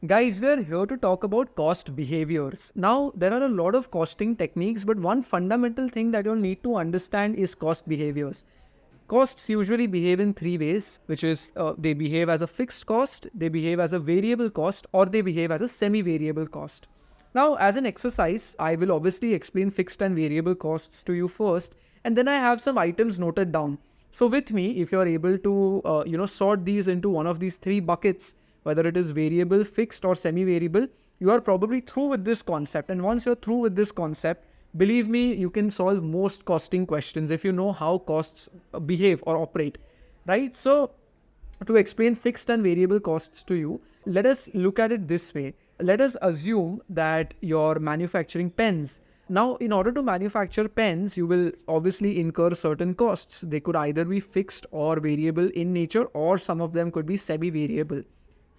Guys, we're here to talk about cost behaviors. Now, there are a lot of costing techniques, but one fundamental thing that you'll need to understand is cost behaviors. Costs usually behave in three ways, which is they behave as a fixed cost, they behave as a variable cost, or they behave as a semi-variable cost. Now, as an exercise, I will obviously explain fixed and variable costs to you first, and then I have some items noted down. So with me, if you're able to, sort these into one of these three buckets, whether it is variable, fixed, or semi-variable, you are probably through with this concept. And once you're through with this concept, believe me, you can solve most costing questions if you know how costs behave or operate, right? So to explain fixed and variable costs to you, let us look at it this way. Let us assume that you're manufacturing pens. Now, in order to manufacture pens, you will obviously incur certain costs. They could either be fixed or variable in nature, or some of them could be semi-variable.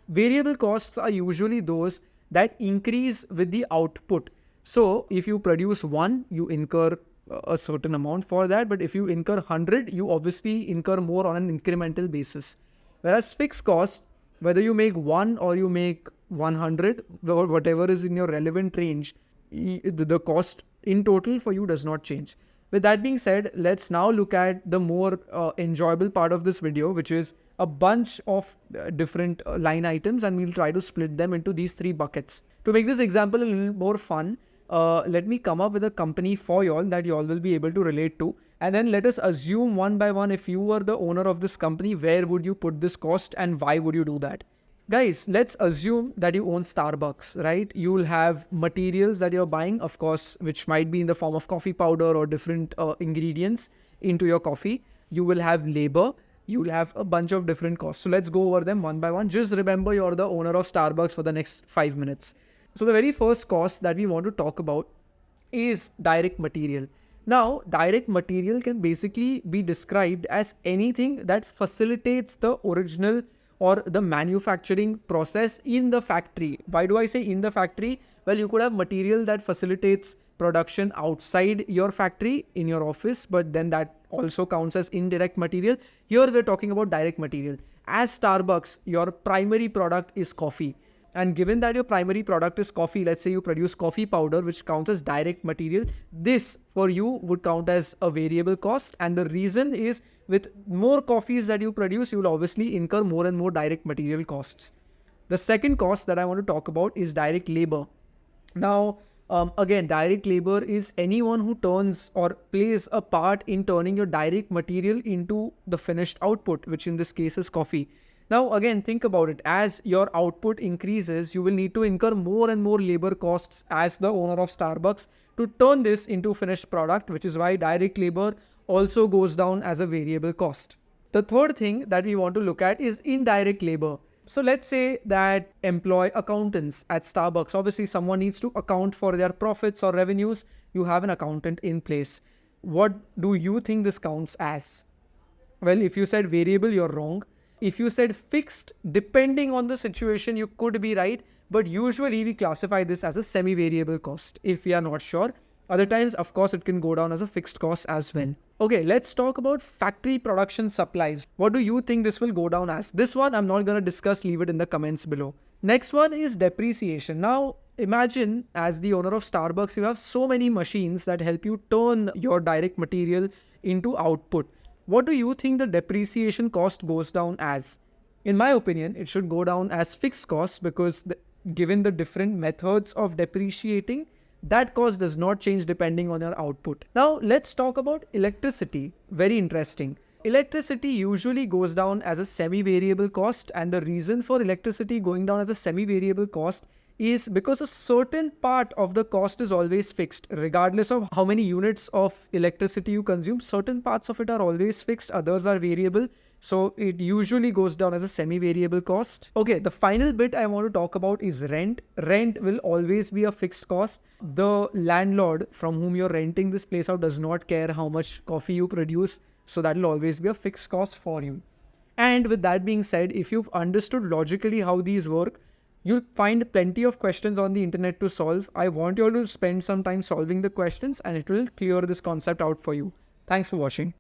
Variable costs are usually those that increase with the output. So if you produce one, you incur a certain amount for that. But if you incur 100, you obviously incur more on an incremental basis. Whereas fixed costs, whether you make one or you make 100 or whatever is in your relevant range, the cost in total for you does not change. With that being said, let's now look at the more enjoyable part of this video, which is a bunch of different line items, and we'll try to split them into these three buckets. To make this example a little more fun, let me come up with a company for y'all that y'all will be able to relate to. And then let us assume one by one, if you were the owner of this company, where would you put this cost and why would you do that? Guys, let's assume that you own Starbucks, right? You'll have materials that you're buying, of course, which might be in the form of coffee powder or different ingredients into your coffee. You will have labor. You will have a bunch of different costs. So let's go over them one by one. Just remember you're the owner of Starbucks for the next 5 minutes. So the very first cost that we want to talk about is direct material. Now, direct material can basically be described as anything that facilitates the original or the manufacturing process in the factory. Why do I say in the factory? Well, you could have material that facilitates production outside your factory in your office, but then that also counts as indirect material. Here we're talking about direct material. As Starbucks, your primary product is coffee. And given that your primary product is coffee, let's say you produce coffee powder, which counts as direct material. This for you would count as a variable cost. And the reason is, with more coffees that you produce, you will obviously incur more and more direct material costs. The second cost that I want to talk about is direct labor. Now, again, direct labor is anyone who turns or plays a part in turning your direct material into the finished output, which in this case is coffee. Now, again, think about it. As your output increases, you will need to incur more and more labor costs as the owner of Starbucks to turn this into finished product, which is why direct labor also goes down as a variable cost. The third thing that we want to look at is indirect labor. So let's say that employ accountants at Starbucks. Obviously, someone needs to account for their profits or revenues. You have an accountant in place. What do you think this counts as? Well, if you said variable, you're wrong. If you said fixed, depending on the situation, you could be right. But usually we classify this as a semi-variable cost if we are not sure. Other times, of course, it can go down as a fixed cost as well. Okay, let's talk about factory production supplies. What do you think this will go down as? This one I'm not going to discuss, leave it in the comments below. Next one is depreciation. Now, imagine as the owner of Starbucks, you have so many machines that help you turn your direct material into output. What do you think the depreciation cost goes down as? In my opinion, it should go down as fixed costs because given the different methods of depreciating, that cost does not change depending on your output. Now, let's talk about electricity. Very interesting. Electricity usually goes down as a semi-variable cost, and the reason for electricity going down as a semi-variable cost is because a certain part of the cost is always fixed. Regardless of how many units of electricity you consume, certain parts of it are always fixed, others are variable. So it usually goes down as a semi-variable cost. Okay, the final bit I want to talk about is rent. Rent will always be a fixed cost. The landlord from whom you're renting this place out does not care how much coffee you produce. So that will always be a fixed cost for you. And with that being said, if you've understood logically how these work, you'll find plenty of questions on the internet to solve. I want you all to spend some time solving the questions and it will clear this concept out for you. Thanks for watching.